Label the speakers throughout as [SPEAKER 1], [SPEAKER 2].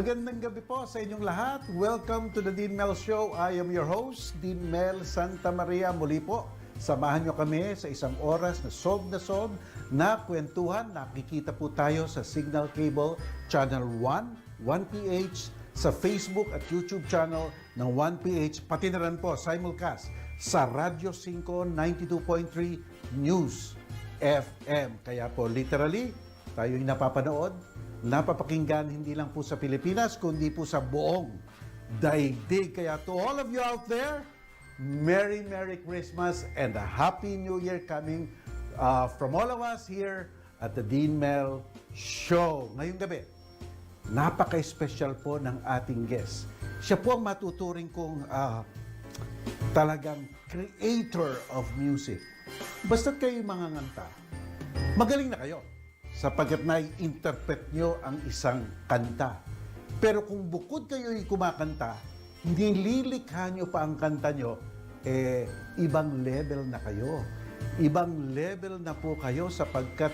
[SPEAKER 1] Magandang gabi po sa inyong lahat. Welcome to the Dean Mel Show. I am your host, Dean Mel Santa Maria. Muli po, samahan nyo kami sa isang oras na sob na kwentuhan. Nakikita po tayo sa Signal Cable Channel 1, 1PH, sa Facebook at YouTube channel ng 1PH, pati na rin po simulcast sa Radyo 5 92.3 News FM. Kaya po literally, tayo yung napapanood, napapakinggan hindi lang po sa Pilipinas, kundi po sa buong daigdig. Kaya to all of you out there, Merry Christmas and a Happy New Year coming from all of us here at the Dean Mel Show. Ngayong gabi, napaka-special po ng ating guest. Siya po ang matuturing kong talagang creator of music. Basta't kayo mga nganta, magaling na kayo sapagkat na-interpret nyo ang isang kanta. Pero kung bukod kayo'y kumakanta, hindi lilikha nyo pa ang kanta nyo, ibang level na kayo. Ibang level na po kayo sapagkat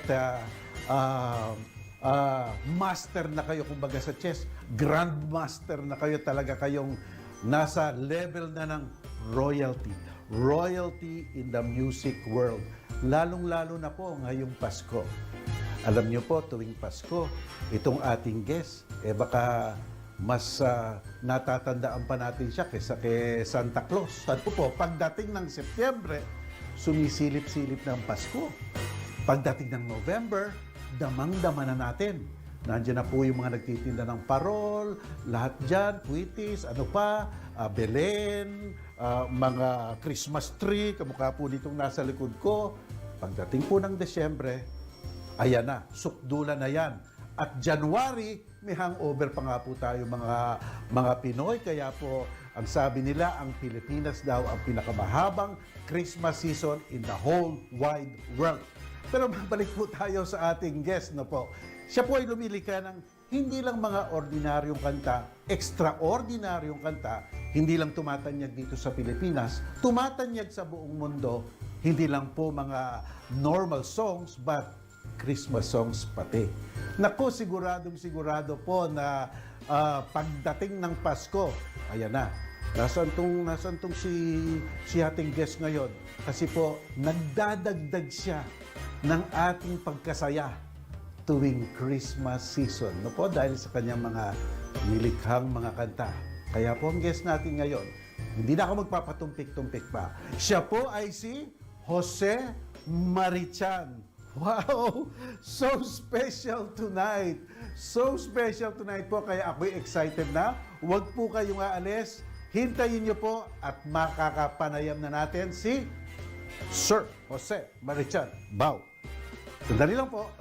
[SPEAKER 1] master na kayo, kumbaga sa chess, grandmaster na kayo, talaga kayong nasa level na ng royalty. Royalty in the music world. Lalong-lalo na po ngayong Pasko. Alam niyo po, tuwing Pasko, itong ating guest, baka mas natatandaan pa natin siya kaysa kay Santa Claus. At po, pagdating ng Setyembre, sumisilip-silip ng Pasko. Pagdating ng November, damang-dama na natin. Nandiyan na po yung mga nagtitinda ng parol, lahat dyan, kwitis, ano pa, Belen, mga Christmas tree, kamukha po nitong nasa likod ko. Pagdating po ng Desyembre, ayan na, sukdulan na yan. At January, may hangover pa nga po tayo mga Pinoy. Kaya po, ang sabi nila, ang Pilipinas daw ang pinakamahabang Christmas season in the whole wide world. Pero mabalik po tayo sa ating guest na po. Siya po ay lumilika ng hindi lang mga ordinaryong kanta, extraordinaryong kanta, hindi lang tumatanyag dito sa Pilipinas, tumatanyag sa buong mundo, hindi lang po mga normal songs, but Christmas songs pati. Naku, sigurado po na pagdating ng Pasko, ayan na, nasaan tong si ating guest ngayon? Kasi po, nagdadagdag siya ng ating pagkasaya tuwing Christmas season. No po, dahil sa kanyang mga nilikhang mga kanta. Kaya po ang guest natin ngayon, hindi na ako magpapatumpik-tumpik pa. Siya po ay si Jose Marichan. Wow! So special tonight. So special tonight po, kaya ako'y excited na. Huwag po kayong aalis. Hintayin niyo po at makakapanayam na natin si Sir Jose Marichan. Bow. Sandali lang po.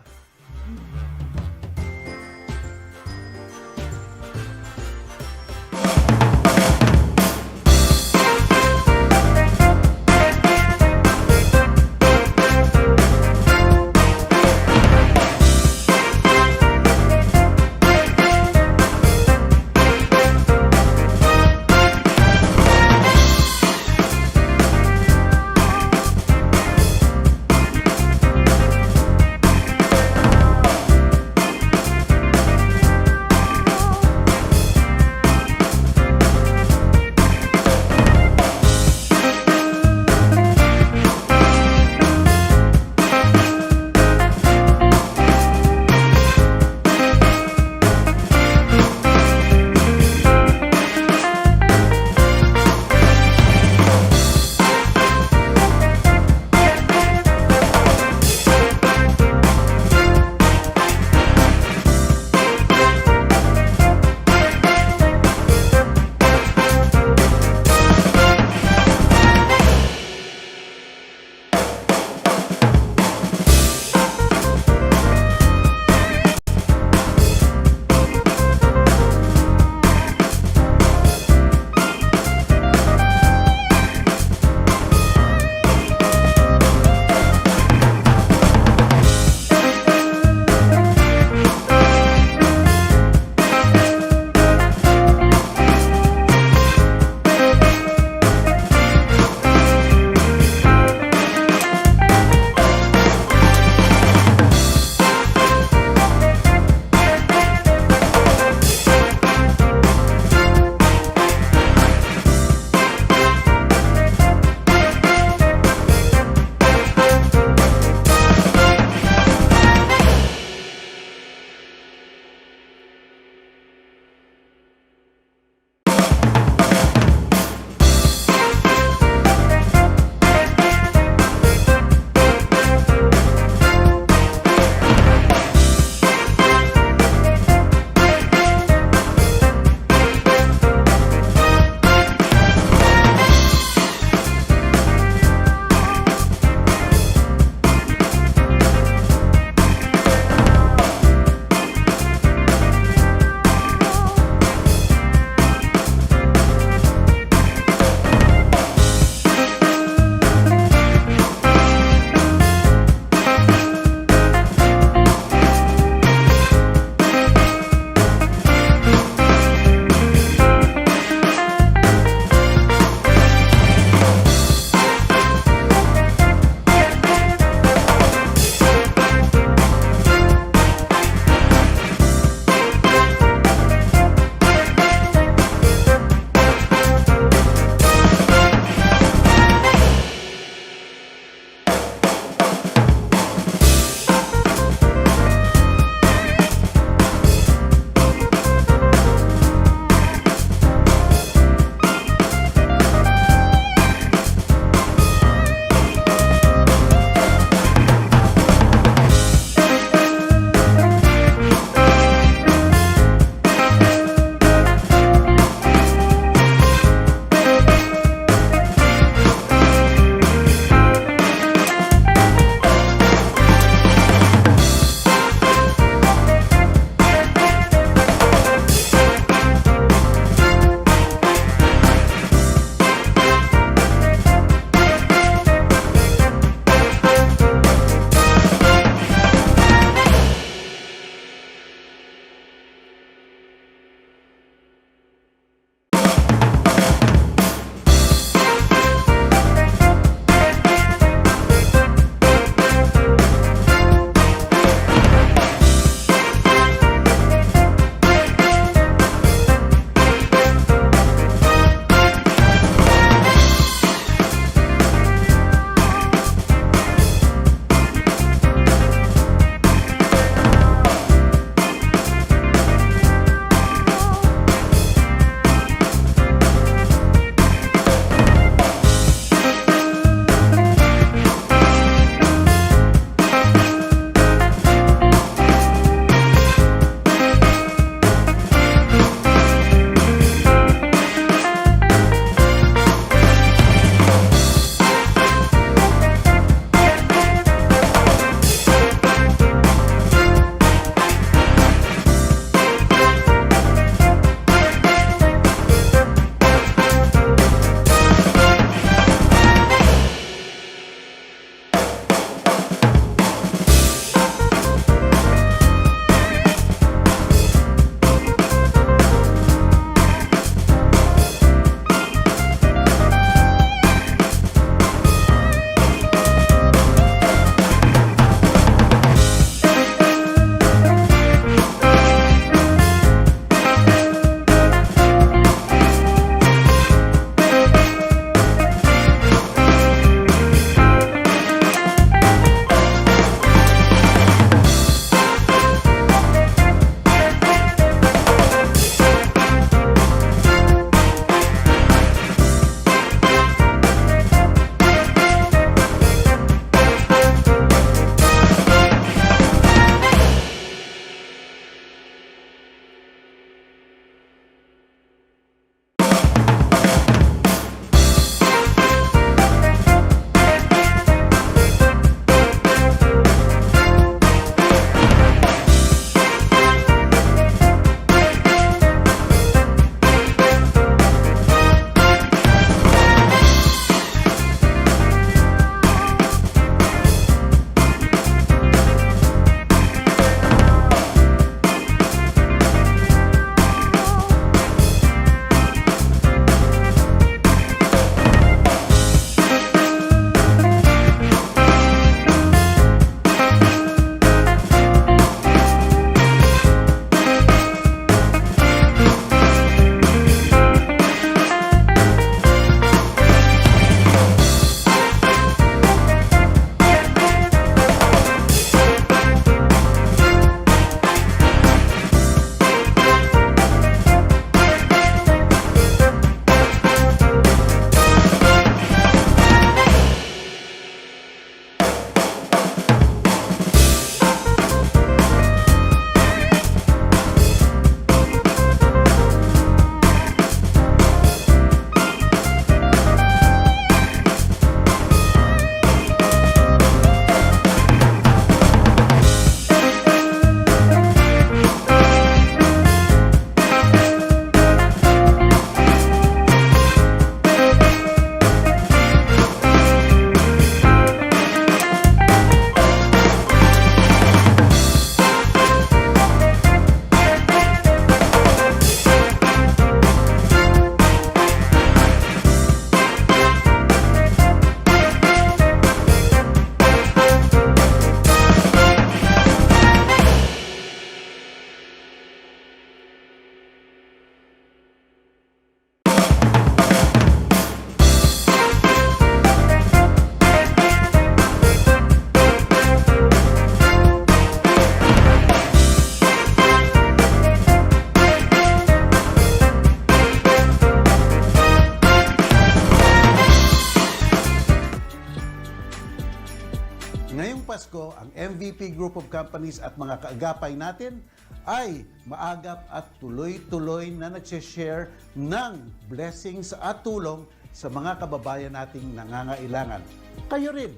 [SPEAKER 1] Pasko, ang MVP Group of Companies at mga kaagapay natin ay maagap at tuloy-tuloy na nagsishare ng blessings at tulong sa mga kababayan nating nangangailangan. Kayo rin,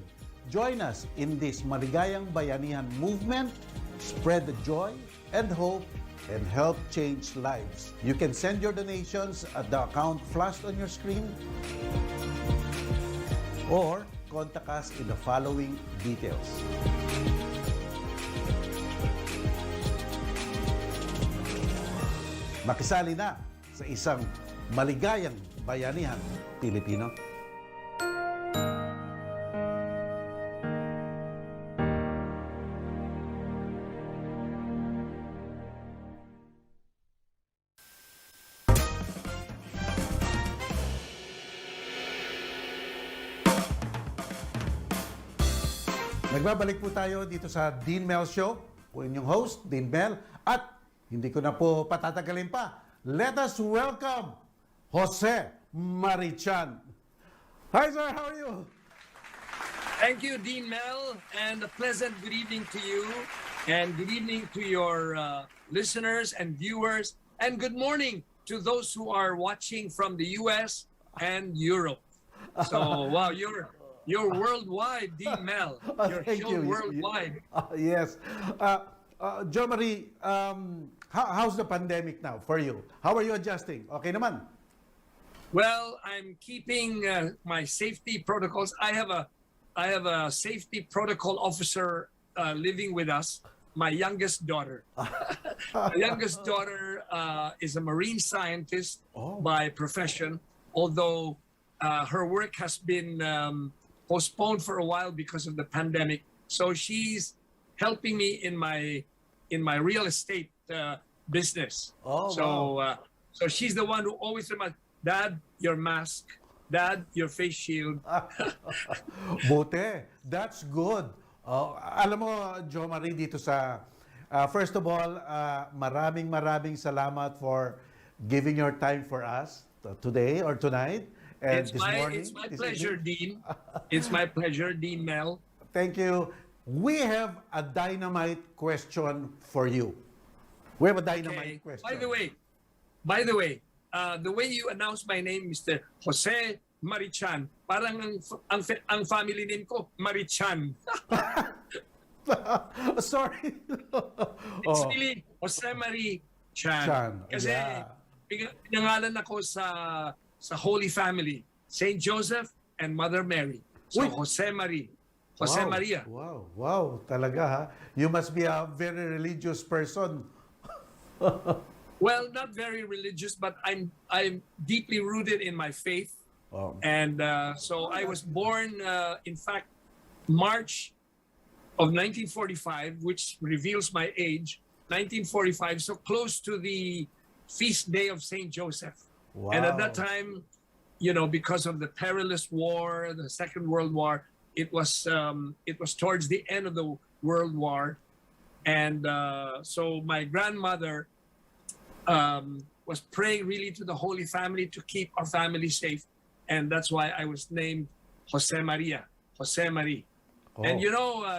[SPEAKER 1] join us in this maligayang bayanihan movement, spread the joy and hope, and help change lives. You can send your donations at the account flashed on your screen or contact us in the following details. Makisali na sa isang maligayang bayanihan Pilipino. Nagbabalik po tayo dito sa Dean Mel Show. Po inyong host, Dean Mel. At hindi ko na po patatagalin pa. Let us welcome Jose Marichan. Hi sir, how are you?
[SPEAKER 2] Thank you, Dean Mel, and a pleasant good evening to you, and good evening to your listeners and viewers, and good morning to those who are watching from the US and Europe. So, wow, you're worldwide, Dean Mel. You're
[SPEAKER 1] Thank
[SPEAKER 2] shown
[SPEAKER 1] you.
[SPEAKER 2] worldwide.
[SPEAKER 1] Yes. Jo Marie, how's the pandemic now for you? How are you adjusting? Okay naman?
[SPEAKER 2] Well, I'm keeping my safety protocols. I have a safety protocol officer living with us. My youngest daughter. My youngest daughter is a marine scientist by profession, although her work has been postponed for a while because of the pandemic. So she's helping me in my real estate business. So she's the one who always reminds, Dad, your mask. Dad, your face shield.
[SPEAKER 1] Buti. That's good. Alam mo, Jo Marie, dito sa... first of all, maraming salamat for giving your time for us today or tonight. And
[SPEAKER 2] It's
[SPEAKER 1] this morning,
[SPEAKER 2] it's my
[SPEAKER 1] this
[SPEAKER 2] pleasure,
[SPEAKER 1] evening.
[SPEAKER 2] Dean. It's my pleasure, Dean Mel.
[SPEAKER 1] Thank you. We have a dynamite question for you. We have a dynamite question.
[SPEAKER 2] By the way, the way you announced my name, Mr. Jose Marichan, parang ang family name ko, Marichan.
[SPEAKER 1] Sorry.
[SPEAKER 2] It's really Jose Marie Chan. Kasi pinangalan ako sa Holy Family, Saint Joseph and Mother Mary. So Jose Marie. Jose Maria.
[SPEAKER 1] Wow, talaga ha. You must be a very religious person.
[SPEAKER 2] Well, not very religious, but I'm deeply rooted in my faith. And so I was born, in fact, March of 1945, which reveals my age, 1945, so close to the feast day of Saint Joseph.
[SPEAKER 1] Wow.
[SPEAKER 2] And at that time, because of the perilous war, the Second World War, it was towards the end of the World War. And so my grandmother was praying really to the Holy Family to keep our family safe. And that's why I was named Jose Maria, Jose Marie. And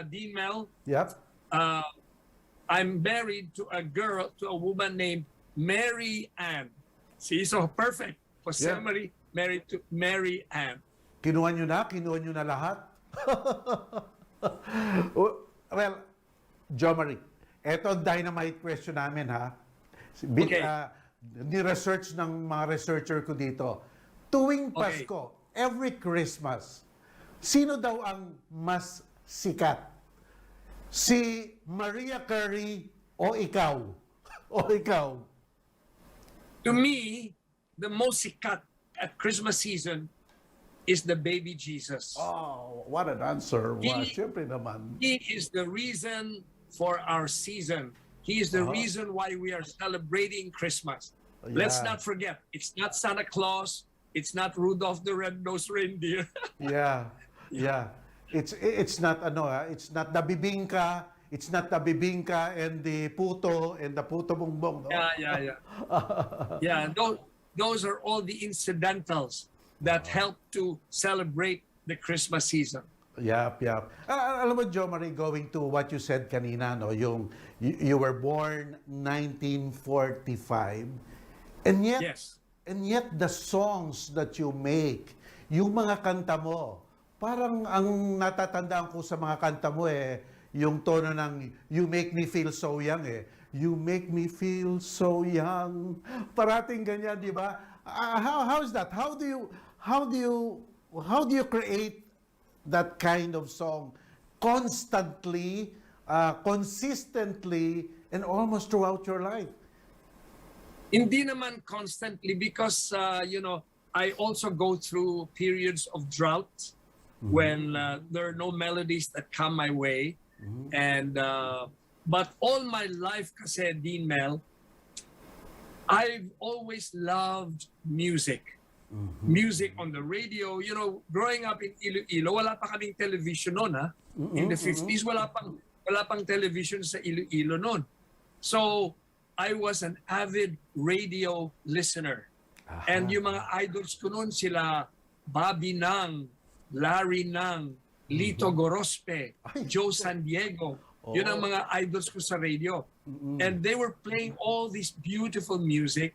[SPEAKER 2] Dean Mel,
[SPEAKER 1] Yep.
[SPEAKER 2] I'm married to a woman named Mary Ann. See, so perfect. Jose Marie, married to Mary Ann.
[SPEAKER 1] Kinuha nyo na lahat. Well, Jo Marie, eto ang dynamite question namin ha.
[SPEAKER 2] Okay.
[SPEAKER 1] Ni-research ng mga researcher ko dito. Tuwing Pasko, every Christmas, sino daw ang mas sikat? Si Mariah Carey o ikaw? O ikaw?
[SPEAKER 2] To me, the most sikat at Christmas season is the baby Jesus.
[SPEAKER 1] Oh, what an answer. Siyempre naman.
[SPEAKER 2] He is the reason for our season. He is the reason why we are celebrating Christmas. Let's not forget, it's not Santa Claus, it's not Rudolph the Red-Nosed Reindeer.
[SPEAKER 1] Yeah. It's not it's not the bibingka, it's not the bibingka and the puto bongbong. No?
[SPEAKER 2] Yeah, those are all the incidentals that help to celebrate the Christmas season.
[SPEAKER 1] Yap. Alam mo, Jo Marie, going to what you said kanina, no, yung you were born 1945, and yet
[SPEAKER 2] Yes.
[SPEAKER 1] and yet the songs that you make, yung mga kanta mo, parang ang natatandaan ko sa mga kanta mo yung tono ng You Make Me Feel So Young You make me feel so young. Parating ganyan, di ba? How is that? How do you create that kind of song constantly, consistently, and almost throughout your life?
[SPEAKER 2] Hindi naman constantly because, I also go through periods of drought when there are no melodies that come my way. And but all my life kasi, Dean Mel, I've always loved music. Music on the radio. Growing up in Iloilo, wala pa kaming television noon, ha? In the 50s, wala pang television sa Iloilo noon. So, I was an avid radio listener. And yung mga idols ko noon, sila Bobby Nang, Larry Nang, Lito Gorospe, Joe San Diego. Yun ang mga idols ko sa radio. And they were playing all this beautiful music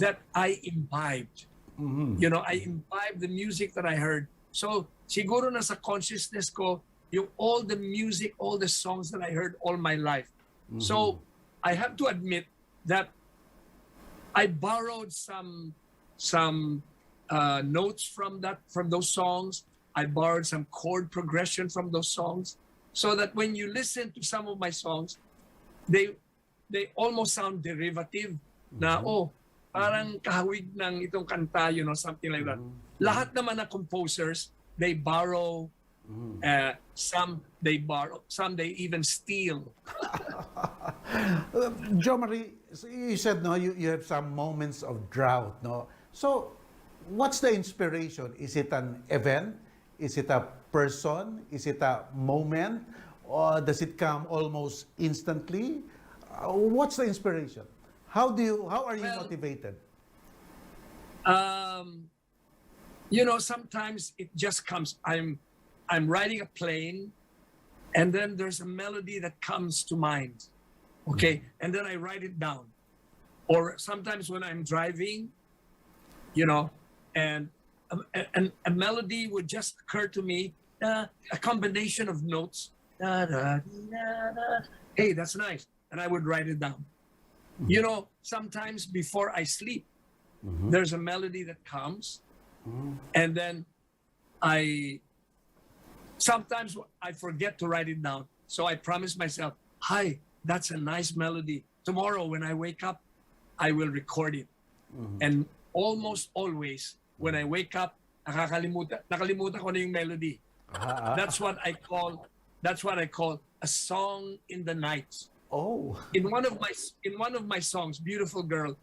[SPEAKER 2] that I imbibed. I imbibed the music that I heard. So, siguro nasa consciousness ko, yung all the music, all the songs that I heard all my life. So, I have to admit that I borrowed some notes from those songs. I borrowed some chord progression from those songs, so that when you listen to some of my songs, they almost sound derivative. Na parang kahawig ng itong kanta, something like that. Lahat naman na composers, they borrow. Some they even steal.
[SPEAKER 1] Jo Marie, you said no, you have some moments of drought, no? So, what's the inspiration? Is it an event? Is it a person? Is it a moment? Or does it come almost instantly? What's the inspiration? How are you motivated?
[SPEAKER 2] Sometimes it just comes. I'm riding a plane, and then there's a melody that comes to mind. Okay, and then I write it down. Or sometimes when I'm driving, and a melody would just occur to me, a combination of notes. Da, da, da, da. Hey, that's nice. And I would write it down. Sometimes before I sleep, there's a melody that comes, and then sometimes I forget to write it down. So I promise myself, hi, that's a nice melody. Tomorrow when I wake up, I will record it. And almost always, when I wake up, nakalimutan ko na yung melody. That's what I call a song in the night.
[SPEAKER 1] Oh.
[SPEAKER 2] In one of my songs, Beautiful Girl,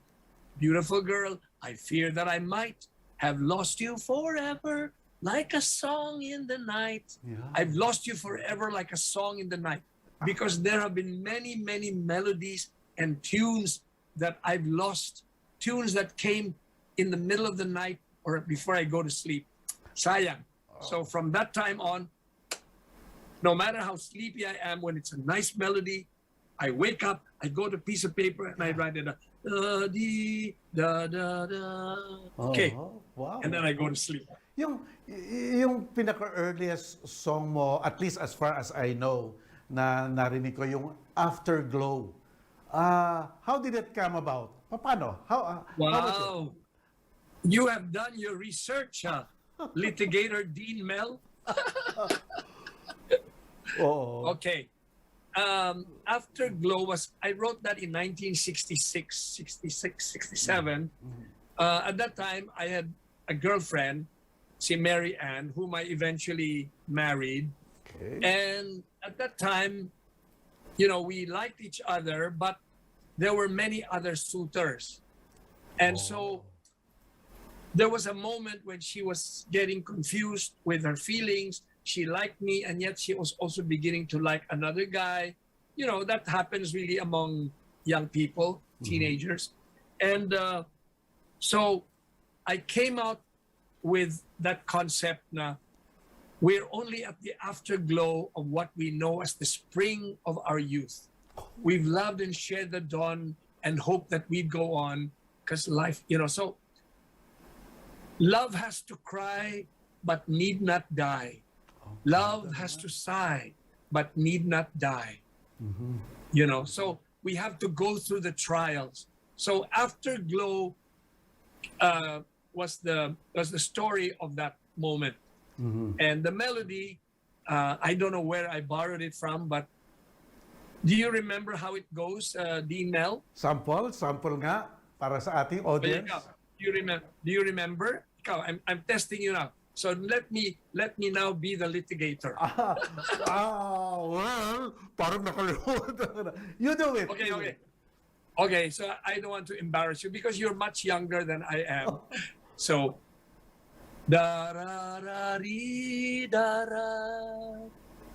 [SPEAKER 2] I fear that I might have lost you forever like a song in the night.
[SPEAKER 1] Yeah.
[SPEAKER 2] I've lost you forever like a song in the night, because there have been many, many melodies and tunes that I've lost, tunes that came in the middle of the night or before I go to sleep. Sayang. So from that time on, no matter how sleepy I am, when it's a nice melody, I wake up, I go to a piece of paper, and I write it up. Da, dee, da, da, da. Okay.
[SPEAKER 1] Wow.
[SPEAKER 2] And then I go to sleep.
[SPEAKER 1] Yung pinaka-earliest song mo, at least as far as I know, na narinig ko, yung Afterglow. How did it come about? Paano? How was it?
[SPEAKER 2] Wow. You have done your research, litigator Dean Mel.
[SPEAKER 1] Oo.
[SPEAKER 2] Okay. Afterglow I wrote that in 1966, 67. At that time, I had a girlfriend, si Mary Ann, whom I eventually married.
[SPEAKER 1] Okay.
[SPEAKER 2] And at that time, we liked each other, but there were many other suitors. And so there was a moment when she was getting confused with her feelings. She liked me, and yet she was also beginning to like another guy. That happens really among young people, teenagers. And so I came out with that concept na we're only at the afterglow of what we know as the spring of our youth. We've loved and shared the dawn and hoped that we'd go on because life, so love has to cry but need not die. Love has to sigh but need not die. So we have to go through the trials. So Afterglow was the story of that moment. And the melody, I don't know where I borrowed it from, but do you remember how it goes, Dean Mel?
[SPEAKER 1] Sample nga para sa ating audience.
[SPEAKER 2] Do you remember? I'm testing you now. So let me now be the litigator.
[SPEAKER 1] Well, parang nakalimutan. You do it.
[SPEAKER 2] Okay, so I don't want to embarrass you because you're much younger than I am. So, da ra ra ri da ra,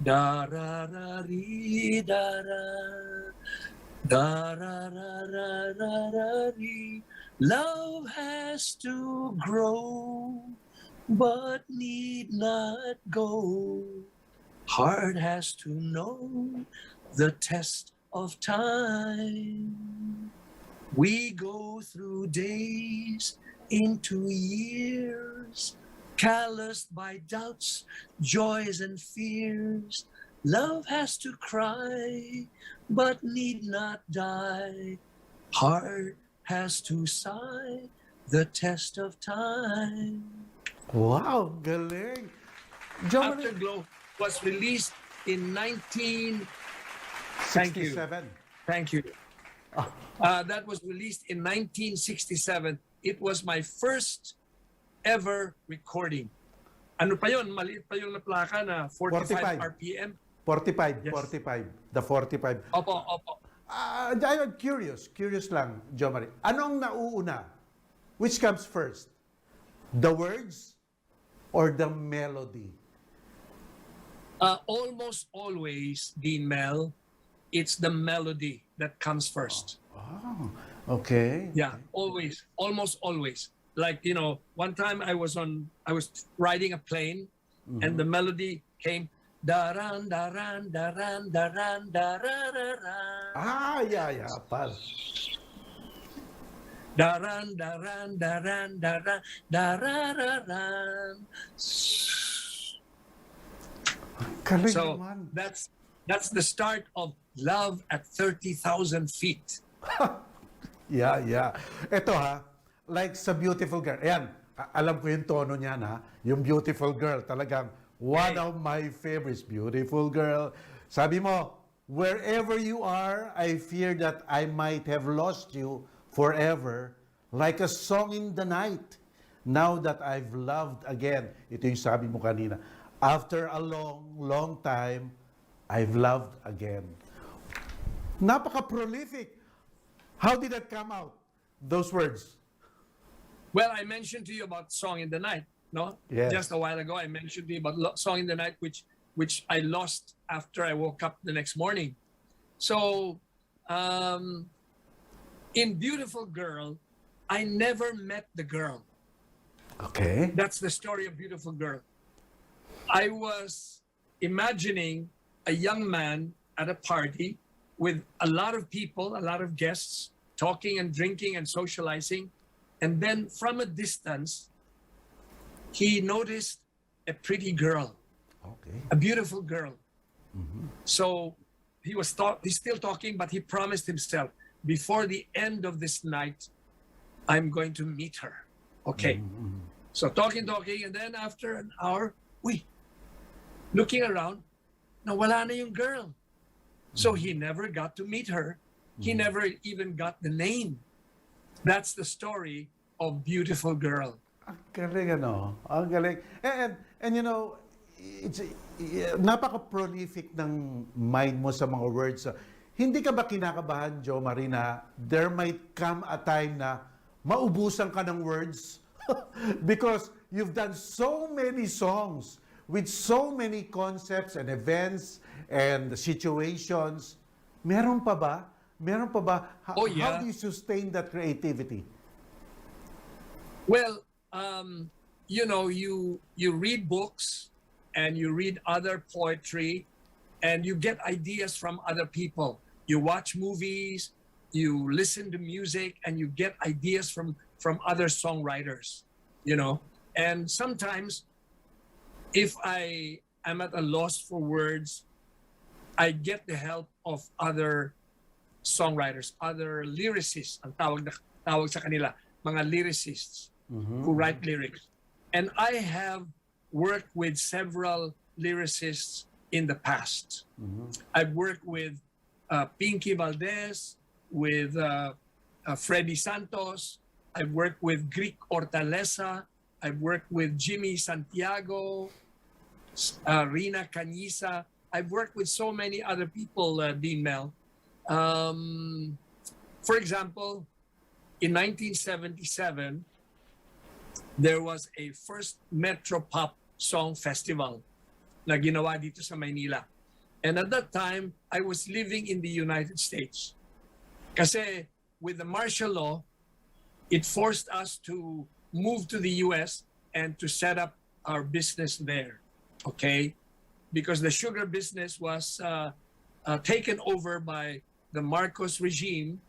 [SPEAKER 2] da ra ra ri da ra, da ra ra ra ra ra ri. Love has to grow, but need not go. Heart has to know the test of time. We go through days into years, calloused by doubts, joys, and fears. Love has to cry, but need not die. Heart has to sigh the test of time.
[SPEAKER 1] Wow, galing.
[SPEAKER 2] Afterglow was released in
[SPEAKER 1] 67.
[SPEAKER 2] Thank you. That was released in 1967. It was my first ever recording. Ano pa yun? Maliit pa yung naplaka na 45 RPM.
[SPEAKER 1] 45,
[SPEAKER 2] Yes.
[SPEAKER 1] 45. The 45.
[SPEAKER 2] Opo.
[SPEAKER 1] I'm curious lang, Jo Marie. Anong nauuna? Which comes first? The words or the melody?
[SPEAKER 2] Almost always, Dean Mel, it's the melody that comes first.
[SPEAKER 1] Oh, okay.
[SPEAKER 2] Yeah, always, almost always. Like, one time I was riding a plane and the melody came, daran, daran, daran, daran, darararan.
[SPEAKER 1] Yeah, pal.
[SPEAKER 2] Daran, daran, daran, daran, darararan.
[SPEAKER 1] Galing
[SPEAKER 2] So
[SPEAKER 1] naman.
[SPEAKER 2] that's the start of Love at 30,000 feet.
[SPEAKER 1] Yeah. Ito like sa Beautiful Girl. Ayan, alam ko yung tono niya na, yung Beautiful Girl. Talagang one of my favorites. Beautiful Girl. Sabi mo, wherever you are, I fear that I might have lost you forever, like a song in the night. Now that I've loved again. Ito yung sabi mo kanina. After a long time, I've loved again. Napaka-prolific. How did that come out? Those words.
[SPEAKER 2] Well, I mentioned to you about Song in the Night, no?
[SPEAKER 1] Yes.
[SPEAKER 2] Just a while ago, I mentioned to you about Song in the Night, which I lost after I woke up the next morning. So, in Beautiful Girl, I never met the girl.
[SPEAKER 1] Okay.
[SPEAKER 2] That's the story of Beautiful Girl. I was imagining a young man at a party with a lot of people, a lot of guests, talking and drinking and socializing. And then from a distance, he noticed a pretty girl, a beautiful girl. So he's still talking, but he promised himself, before the end of this night, I'm going to meet her. Okay. So talking, and then after an hour, looking around, nawala na yung girl. So he never got to meet her. He never even got the name. That's the story of Beautiful Girl.
[SPEAKER 1] Ang galing, Ang galing. And it's napaka-prolific ng mind mo sa mga words. Hindi ka ba kinakabahan, Jo Marie, na there might come a time na maubusan ka ng words? Because you've done so many songs with so many concepts and events and situations. Meron pa ba? How do you sustain that creativity?
[SPEAKER 2] Well, you read books and you read other poetry, and you get ideas from other people. You watch movies, you listen to music, and you get ideas from other songwriters, you know. And sometimes, if I am at a loss for words, I get the help of other songwriters, other lyricists, ang tawag sa kanila, mga lyricists who write lyrics. And I have worked with several lyricists in the past. I've worked with Pinky Valdez, with Freddy Santos. I've worked with Greek Hortaleza. I've worked with Jimmy Santiago, Rina Cañiza. I've worked with so many other people, Dean Mel. For example, in 1977, there was a first Metro Pop Song Festival na ginawa dito sa Maynila. And at that time, I was living in the United States. Kasi with the martial law, it forced us to move to the US and to set up our business there. Okay? Because the sugar business was taken over by the Marcos regime,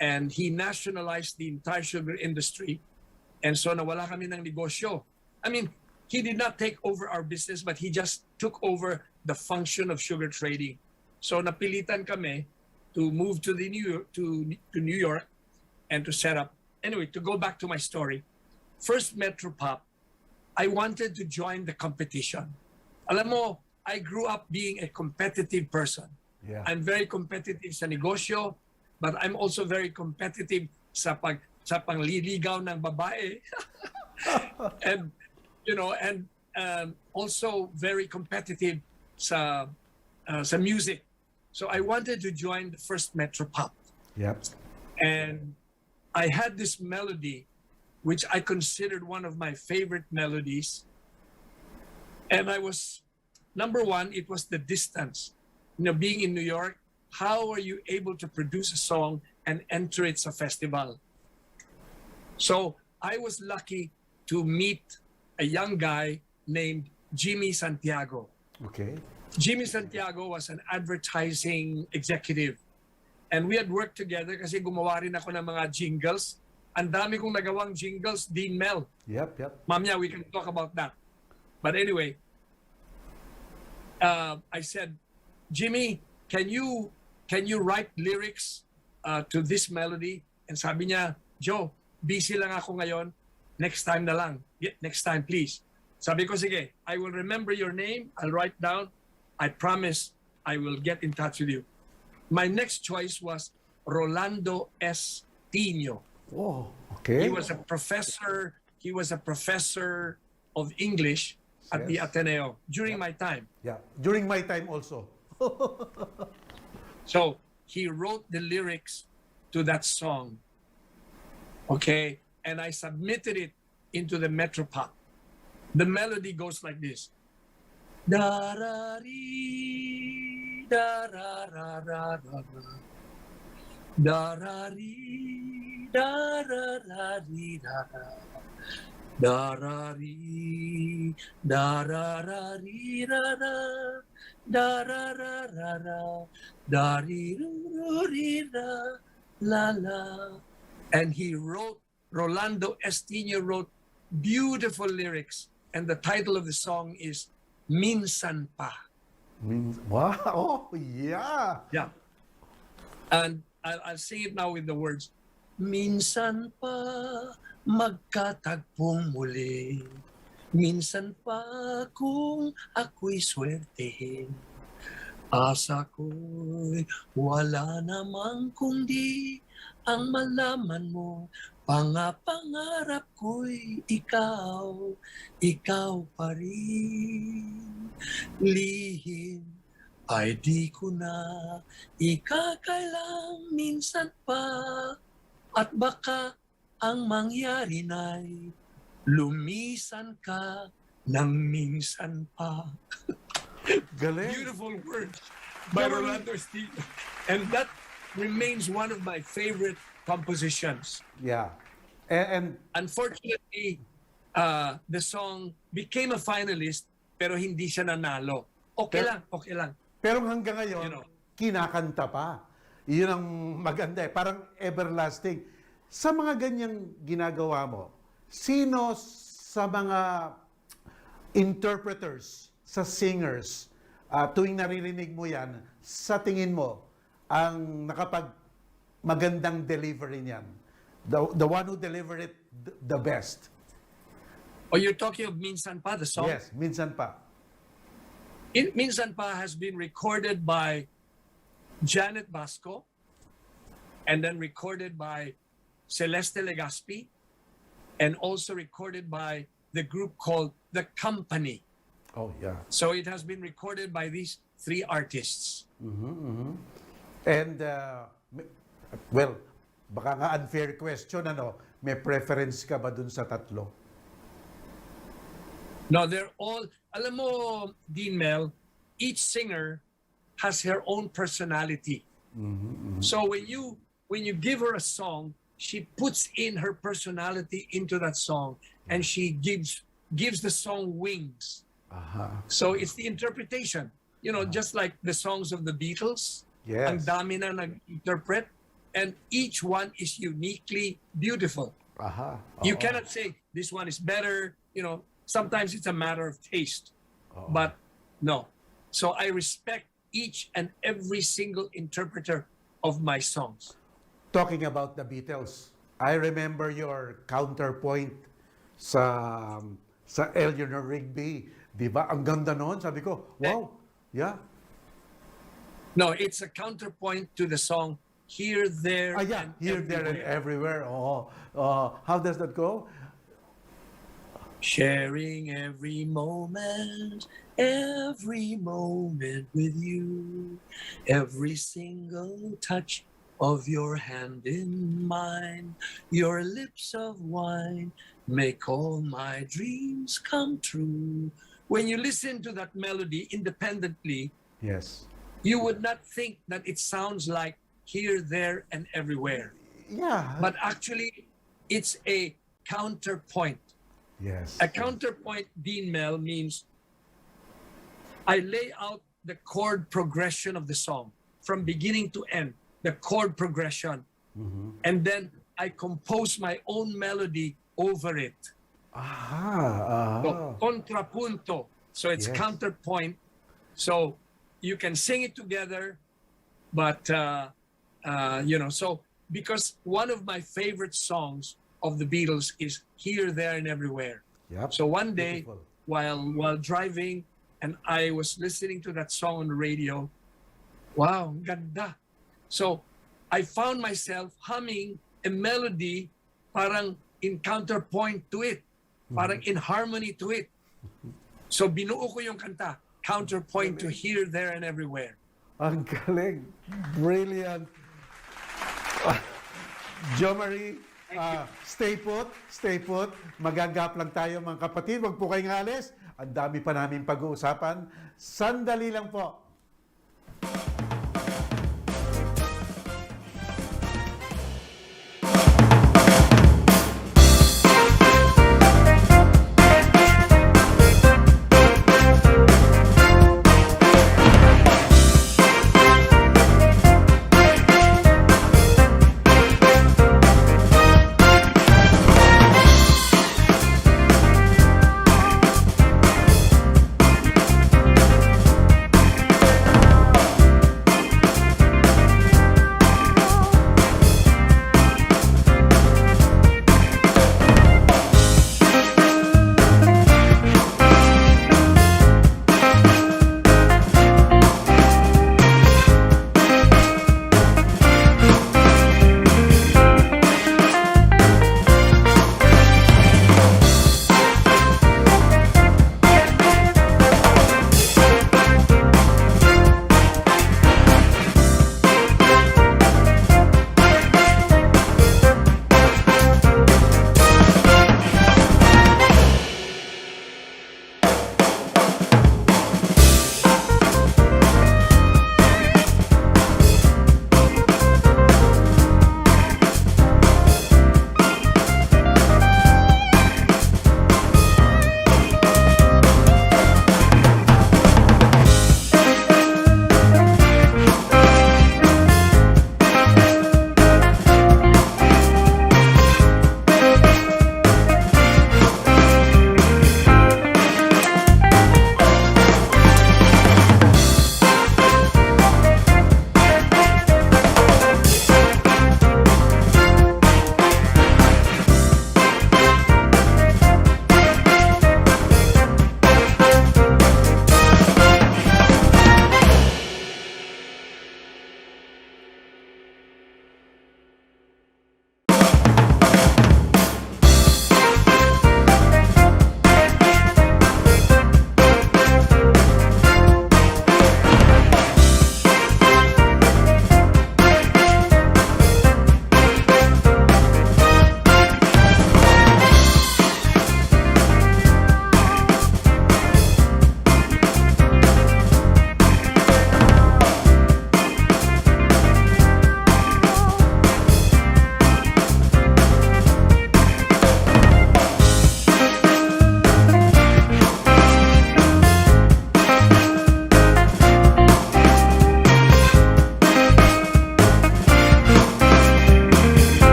[SPEAKER 2] and he nationalized the entire sugar industry. And so nawala kami ng negosyo. I mean, he did not take over our business, but he just took over the function of sugar trading. So napilitan kami to move to New York and to set up. Anyway, to go back to my story, first Metropop, I wanted to join the competition. Alam mo, I grew up being a competitive person.
[SPEAKER 1] Yeah.
[SPEAKER 2] I'm very competitive sa negosyo, but I'm also very competitive sa pangliligaw ng babae. And you know, and also very competitive sa music. So I wanted to join the first Metropop.
[SPEAKER 1] Yep.
[SPEAKER 2] And I had this melody, which I considered one of my favorite melodies. And I was, number one, it was the distance. You know, being in New York, how are you able to produce a song and enter it a festival? So I was lucky to meet a young guy named Jimmy Santiago.
[SPEAKER 1] Okay.
[SPEAKER 2] Jimmy Santiago was an advertising executive. And we had worked together kasi gumawa rin ako ng mga jingles. Ang dami kong nagawang jingles, Dean Mel.
[SPEAKER 1] Yep.
[SPEAKER 2] Mamaya, we can talk about that. But anyway, I said, Jimmy, can you write lyrics to this melody? And sabi niya, Joe, busy lang ako ngayon. Next time na lang. Next time, please. Sabi ko, sige, I will remember your name. I'll write down. I promise I will get in touch with you. My next choice was Rolando S. Tino.
[SPEAKER 1] Oh, okay.
[SPEAKER 2] He was a professor. He was a professor of English at the Ateneo during my time.
[SPEAKER 1] Yeah, during my time also.
[SPEAKER 2] So he wrote the lyrics to that song. Okay, and I submitted it into the Metropop. The melody goes like this. Da ra ri da ra ra ra ra ra. Da ra ri da ra ra ri da ra. Da ra ri da ra ra ri ra ra. Da ra ra ra ra. Da ri ru ri ra la la. And he wrote, Rolando Estino wrote beautiful lyrics. And the title of the song is Minsan Pa.
[SPEAKER 1] Wow, oh, yeah.
[SPEAKER 2] Yeah. And I'll sing it now with the words. Minsan pa magkatagpong muli. Minsan pa kung ako'y swertehin. Asa ko'y wala namang kundi ang malaman mo. Pangarap ko'y ikaw pa rin. Lihim ay di ko na ikakailang minsan pa. At baka ang mangyari na'y lumisan ka ng minsan pa.
[SPEAKER 1] Galing.
[SPEAKER 2] Beautiful words by Rolando Estino. And that remains one of my favorite compositions.
[SPEAKER 1] Yeah. And
[SPEAKER 2] Unfortunately, the song became a finalist, pero hindi siya nanalo. Okay
[SPEAKER 1] Pero-
[SPEAKER 2] lang, okay lang.
[SPEAKER 1] Pero hanggang ngayon,
[SPEAKER 2] You know.
[SPEAKER 1] kinakanta pa. Yun ang maganda eh. Parang everlasting. Sa mga ganyang ginagawa mo, sino sa mga interpreters, sa singers, tuwing naririnig mo yan, sa tingin mo, ang nakapag magandang delivery niyan? The one who delivered it the best.
[SPEAKER 2] Oh, you're talking of Minsan Pa, the song?
[SPEAKER 1] Yes, minsan pa.
[SPEAKER 2] Minsan Pa has been recorded by Janet Basco and then recorded by Celeste Legaspi and also recorded by the group called The Company.
[SPEAKER 1] Oh, yeah.
[SPEAKER 2] So it has been recorded by these three artists.
[SPEAKER 1] And, well, baka nga unfair question, may preference ka ba dun sa tatlo?
[SPEAKER 2] No, they're all, alam mo, Dean Mel, each singer has her own personality. So when you give her a song, she puts in her personality into that song and she gives the song wings. So it's the interpretation. You know, just like the songs of the Beatles,
[SPEAKER 1] Yes.
[SPEAKER 2] ang dami na nag-interpret, and each one is uniquely beautiful. You cannot say this one is better, you know, sometimes it's a matter of taste. But no. So I respect each and every single interpreter of my songs.
[SPEAKER 1] Talking about the Beatles, I remember your counterpoint sa Eleanor Rigby. Di ba? Ang ganda noon. Sabi ko, wow. Yeah.
[SPEAKER 2] No, it's a counterpoint to the song Here, There,
[SPEAKER 1] Yeah.
[SPEAKER 2] and
[SPEAKER 1] Here, there, and
[SPEAKER 2] Everywhere.
[SPEAKER 1] everywhere. How does that go?
[SPEAKER 2] Sharing every moment with you, every single touch of your hand in mine, your lips of wine make all my dreams come true. When you listen to that melody independently,
[SPEAKER 1] Yes.
[SPEAKER 2] you would not think that it sounds like Here, There, and Everywhere.
[SPEAKER 1] Yeah.
[SPEAKER 2] But actually, it's a counterpoint.
[SPEAKER 1] Yes.
[SPEAKER 2] A counterpoint, Dean Mel, means I lay out the chord progression of the song from beginning to end, the chord progression. And then I compose my own melody over it. So, contrapunto. So it's
[SPEAKER 1] Yes.
[SPEAKER 2] counterpoint. So you can sing it together, but, you know, so because one of my favorite songs of the Beatles is Here, There, and Everywhere.
[SPEAKER 1] Yep.
[SPEAKER 2] So one day,
[SPEAKER 1] Beautiful.
[SPEAKER 2] while driving, and I was listening to that song on the radio, wow, ang ganda. So I found myself humming a melody parang in counterpoint to it, parang in harmony to it. So binuo ko yung kanta, counterpoint to Here, There, and Everywhere.
[SPEAKER 1] Ang galing. Brilliant. Jo Marie, stay put, stay put. Magagap lang tayo mga kapatid. Huwag po kayong alis. Ang dami pa namin pag-uusapan. Sandali lang po.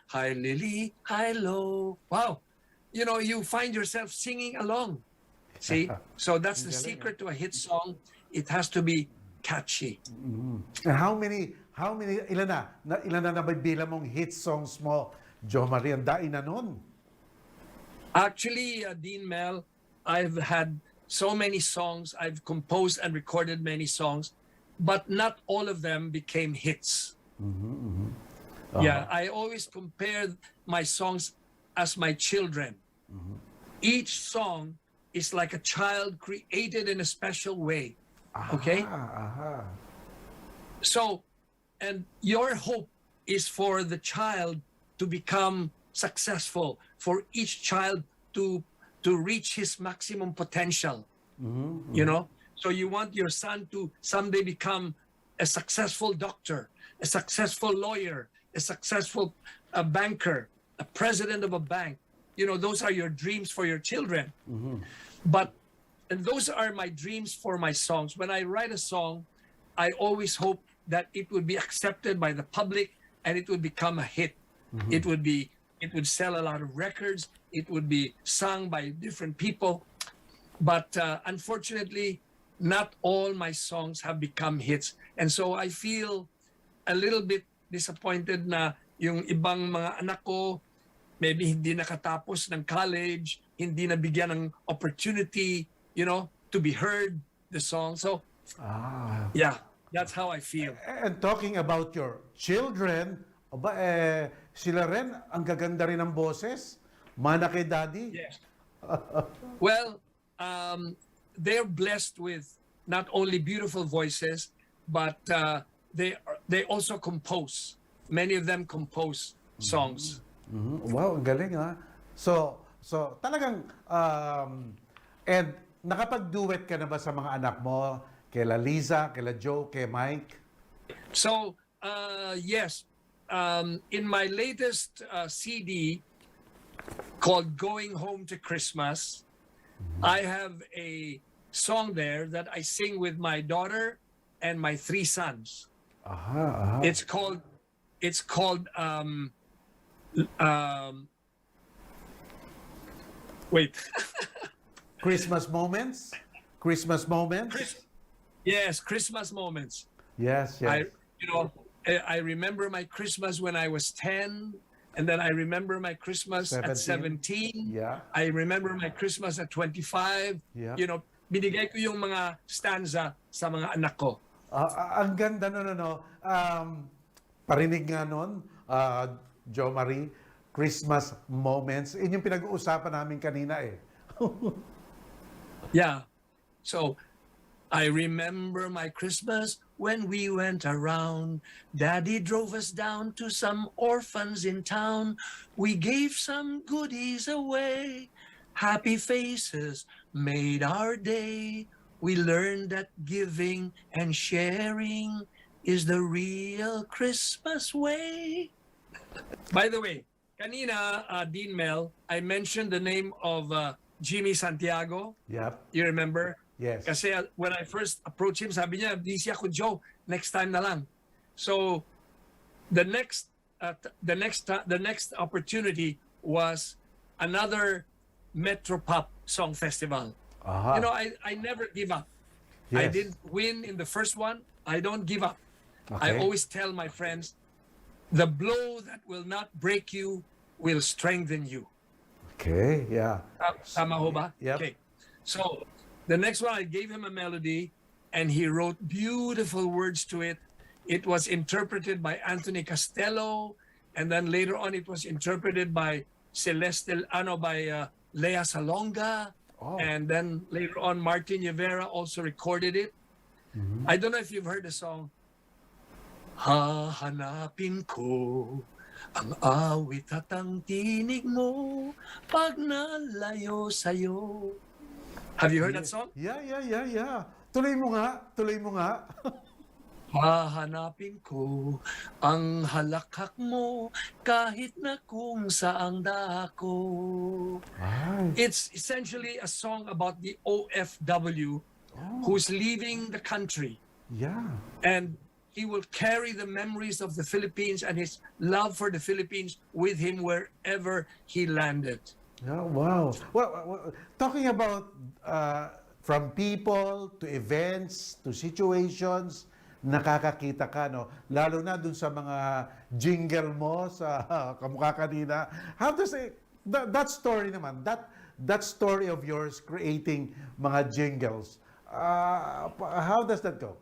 [SPEAKER 2] high lily, high low. Wow. You know, you find yourself singing along. See? So that's the secret to a hit song. It has to be catchy.
[SPEAKER 1] And ilan na nabibilang mong hit songs mo, Jo Marie? Ang daing na nun.
[SPEAKER 2] Actually, Dean Mel, I've had so many songs. I've composed and recorded many songs, but not all of them became hits. Yeah, I always compare my songs as my children. Each song is like a child created in a special way. Okay? So, and your hope is for the child to become successful, for each child to reach his maximum potential. You know? So you want your son to someday become a successful doctor, a successful lawyer, a successful banker, a president of a bank. You know, those are your dreams for your children. And those are my dreams for my songs. When I write a song, I always hope that it would be accepted by the public and it would become a hit. It would sell a lot of records. It would be sung by different people. But unfortunately, not all my songs have become hits. And so I feel a little bit disappointed na yung ibang mga anak ko, maybe hindi nakatapos ng college, hindi nabigyan ng opportunity, you know, to be heard, the song. So, yeah, that's how I feel.
[SPEAKER 1] And talking about your children, sila rin, ang gaganda rin ng boses. Mana kay daddy.
[SPEAKER 2] Yes. Well, they're blessed with not only beautiful voices, but they also compose. Many of them compose songs.
[SPEAKER 1] Wow, ang galing ha. So talagang and nakapag-duet ka na ba sa mga anak mo? Kila Liza, kila Joe, kay Mike?
[SPEAKER 2] So, yes. In my latest CD called Going Home to Christmas, I have a song there that I sing with my daughter and my 3 sons. It's called wait.
[SPEAKER 1] Christmas Moments? Christmas Moments?
[SPEAKER 2] Yes, Christmas Moments.
[SPEAKER 1] Yes.
[SPEAKER 2] I remember my Christmas when I was 10, and then I remember my Christmas at 17.
[SPEAKER 1] Yeah.
[SPEAKER 2] I remember my Christmas at 25.
[SPEAKER 1] Yeah.
[SPEAKER 2] You know, binigay ko yung mga stanza sa mga anak ko.
[SPEAKER 1] Ang ganda no. Parinig nga nun, Jo Marie, Christmas Moments. Yun yung pinag-uusapan namin kanina eh.
[SPEAKER 2] Yeah. So, I remember my Christmas when we went around. Daddy drove us down to some orphans in town. We gave some goodies away. Happy faces made our day. We learned that giving and sharing is the real Christmas way. By the way, kanina, Dean Mel, I mentioned the name of Jimmy Santiago.
[SPEAKER 1] Yep.
[SPEAKER 2] You remember?
[SPEAKER 1] Yes.
[SPEAKER 2] Kasi when I first approached him, sabi niya, busy ako, Joe, next time na lang. So the next opportunity was another Metro Pop Song Festival. You know, I never give up.
[SPEAKER 1] Yes.
[SPEAKER 2] I didn't win in the first one. I don't give up.
[SPEAKER 1] Okay.
[SPEAKER 2] I always tell my friends, the blow that will not break you will strengthen you.
[SPEAKER 1] Okay, yeah.
[SPEAKER 2] Tama ho ba?
[SPEAKER 1] Yep.
[SPEAKER 2] Okay. So, the next one, I gave him a melody, and he wrote beautiful words to it. It was interpreted by Anthony Castello, and then later on, it was interpreted by Lea Salonga, and then later on, Martin Rivera also recorded it. I don't know if you've heard the song, Hahanapin ko ang awit at ang tinig mo pag nalayo sa'yo. Have you heard that song?
[SPEAKER 1] Yeah. Tuloy mo nga.
[SPEAKER 2] Hahanapin ko ang halakhak mo kahit na kung saang dako. It's essentially a song about the OFW who's leaving the country.
[SPEAKER 1] Yeah.
[SPEAKER 2] And he will carry the memories of the Philippines and his love for the Philippines with him wherever he landed.
[SPEAKER 1] Oh, wow. Well, talking about from people to events to situations, nakakakita ka, no? Lalo na dun sa mga jingle mo sa kamukha kanina. How does that story naman, that story of yours creating mga jingles, how does that go?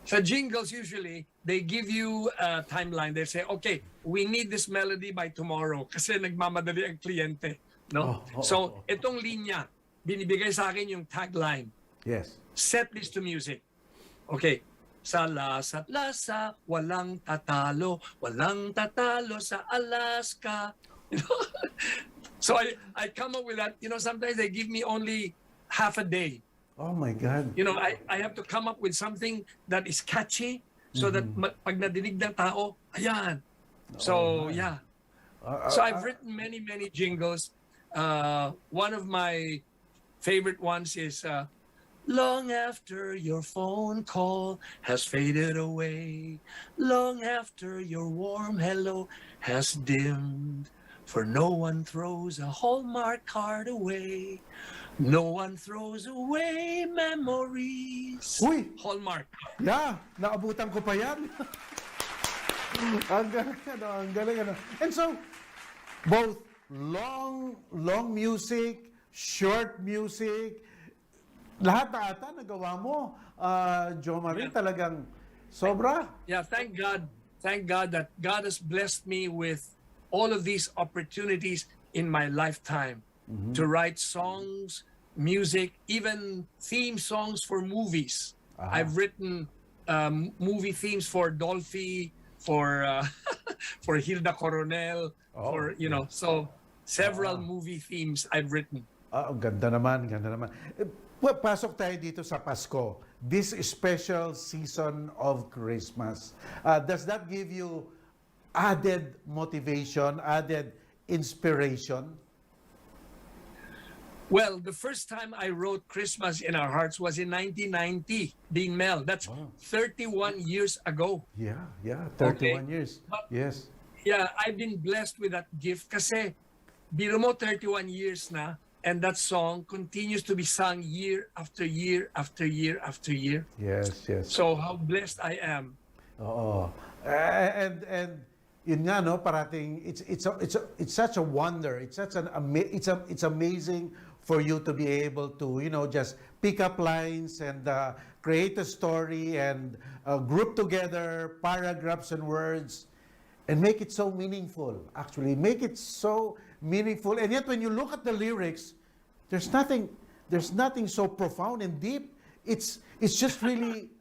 [SPEAKER 2] So jingles, usually, they give you a timeline. They say, okay, we need this melody by tomorrow kasi nagmamadali ang kliyente. No? So, itong linya, binibigay sa akin yung tagline.
[SPEAKER 1] Yes.
[SPEAKER 2] Set this to music. Okay. Sa lasa't lasa, walang tatalo sa Alaska. You know? So I come up with that. You know, sometimes they give me only half a day.
[SPEAKER 1] Oh my God.
[SPEAKER 2] You know, I have to come up with something that is catchy so that pag nadinig ng tao, ayan. So, yeah. So I've written many jingles. One of my favorite ones is long after your phone call has faded away, long after your warm hello has dimmed, for no one throws a Hallmark card away. No one throws away memories.
[SPEAKER 1] Uy!
[SPEAKER 2] Hallmark.
[SPEAKER 1] Yeah, naabutan ko pa yan. Ang galing, ang galing, And so, both long music, short music, lahat na ata nagawa mo, Jo Marie, talagang sobra.
[SPEAKER 2] Yeah, thank God. Thank God that God has blessed me with all of these opportunities in my lifetime to write songs, music, even theme songs for movies. I've written movie themes for Dolphy, for for Hilda Coronel, for so several movie themes I've written.
[SPEAKER 1] Ang ganda naman, ganda naman. Well, pasok tayo dito sa Pasko. This special season of Christmas. Does that give you added motivation, added inspiration?
[SPEAKER 2] Well, the first time I wrote Christmas in Our Hearts was in 1990, Dean Mel. That's 31 years ago.
[SPEAKER 1] Yeah, 31 years.
[SPEAKER 2] But,
[SPEAKER 1] yes.
[SPEAKER 2] Yeah, I've been blessed with that gift kasi biro mo 31 years na, and that song continues to be sung year after year after year after year.
[SPEAKER 1] Yes.
[SPEAKER 2] So how blessed I am.
[SPEAKER 1] Oo. And yun nga, no, parating it's such a wonder. It's such it's amazing for you to be able to, just pick up lines and create a story and group together paragraphs and words and make it so meaningful. Actually, make it so meaningful. And yet when you look at the lyrics, there's nothing so profound and deep. It's just really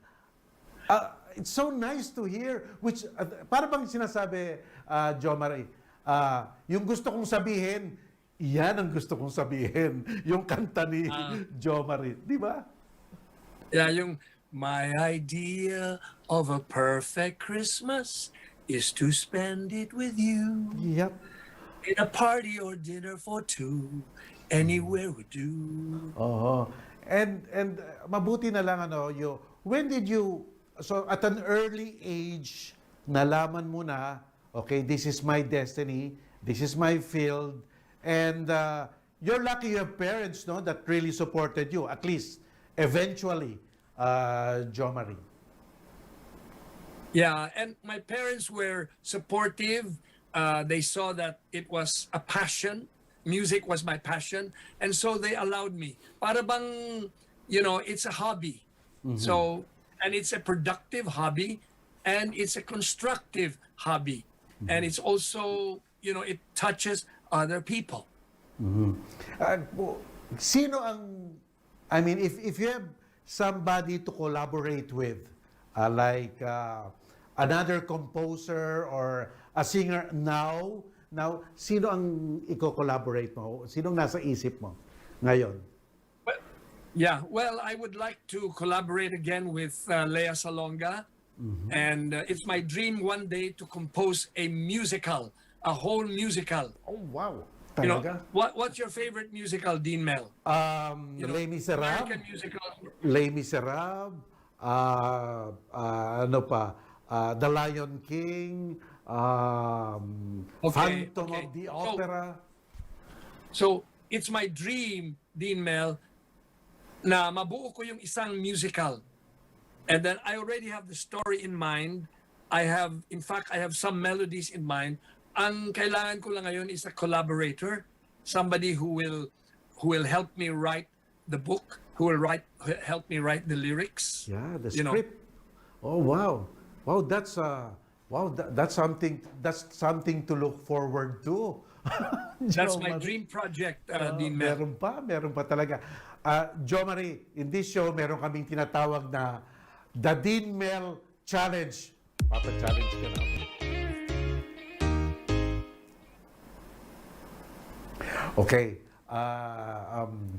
[SPEAKER 1] it's so nice to hear, which para bang sinasabi, Jo Marie, yung gusto kong sabihin, yan ang gusto kong sabihin, yung kanta ni Jo Marie, di ba?
[SPEAKER 2] Yeah, yung my idea of a perfect Christmas is to spend it with you.
[SPEAKER 1] Yep.
[SPEAKER 2] In a party or dinner for two, anywhere would do.
[SPEAKER 1] Oh. And mabuti na lang when did you, so at an early age nalaman mo na, okay, this is my destiny, this is my field, and you're lucky you have parents, no, that really supported you, at least eventually, Jo Marie.
[SPEAKER 2] Yeah, and my parents were supportive. They saw that it was a passion. Music was my passion. And so they allowed me. Para bang, it's a hobby. So, and it's a productive hobby. And it's a constructive hobby. And it's also, it touches other people.
[SPEAKER 1] Sino ang, I mean, if you have somebody to collaborate with, like another composer or a singer now, sino ang i-collaborate mo? Sinong nasa isip mo ngayon?
[SPEAKER 2] Well, I would like to collaborate again with Lea Salonga. And it's my dream one day to compose a musical, a whole musical.
[SPEAKER 1] Oh, wow.
[SPEAKER 2] Talaga? What's your favorite musical, Dean Mel?
[SPEAKER 1] Les Miserables.
[SPEAKER 2] American musical.
[SPEAKER 1] Les Miserables. ano pa, The Lion King, Phantom of the Opera.
[SPEAKER 2] So, it's my dream, Dean Mel, na mabuo ko yung isang musical. And then I already have the story in mind. In fact, I have some melodies in mind. Ang kailangan ko lang ngayon is a collaborator, somebody who will help me write the book, who will help me write the lyrics.
[SPEAKER 1] Yeah, the
[SPEAKER 2] You know.
[SPEAKER 1] script. Oh wow. Wow, that's something to look forward to.
[SPEAKER 2] That's
[SPEAKER 1] Jo
[SPEAKER 2] my
[SPEAKER 1] Marie.
[SPEAKER 2] dream project, Dean Mel.
[SPEAKER 1] Meron pa talaga. Jo Marie, in this show, meron kaming tinatawag na The Dean Mel Challenge. Papa-challenge ka na ako. Okay.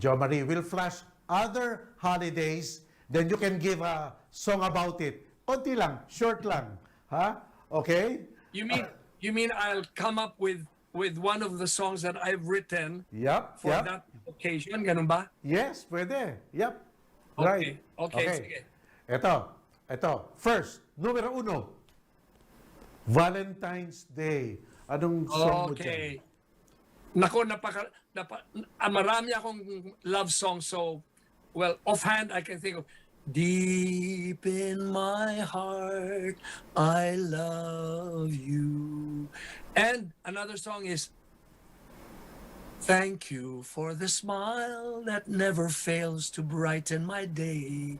[SPEAKER 1] Jo Marie, we'll flash other holidays, then you can give a song about it. Konti lang, short lang. Ha? Okay?
[SPEAKER 2] You mean I'll come up with one of the songs that I've written
[SPEAKER 1] Yep.
[SPEAKER 2] for that occasion? Ganun ba?
[SPEAKER 1] Yes, pwede. Yep.
[SPEAKER 2] Okay.
[SPEAKER 1] Right.
[SPEAKER 2] Okay, sige.
[SPEAKER 1] Ito. First, numero 1. Valentine's Day. Anong song mo dyan?
[SPEAKER 2] Okay. Nako, marami akong love song. So, well, offhand, I can think of Deep in my heart, I love you. And another song is Thank you for the smile that never fails to brighten my day,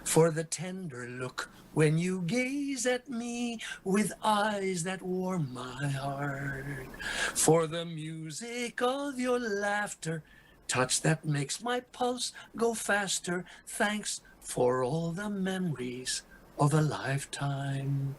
[SPEAKER 2] for the tender look when you gaze at me with eyes that warm my heart, for the music of your laughter, touch that makes my pulse go faster. Thanks for all the memories of a lifetime.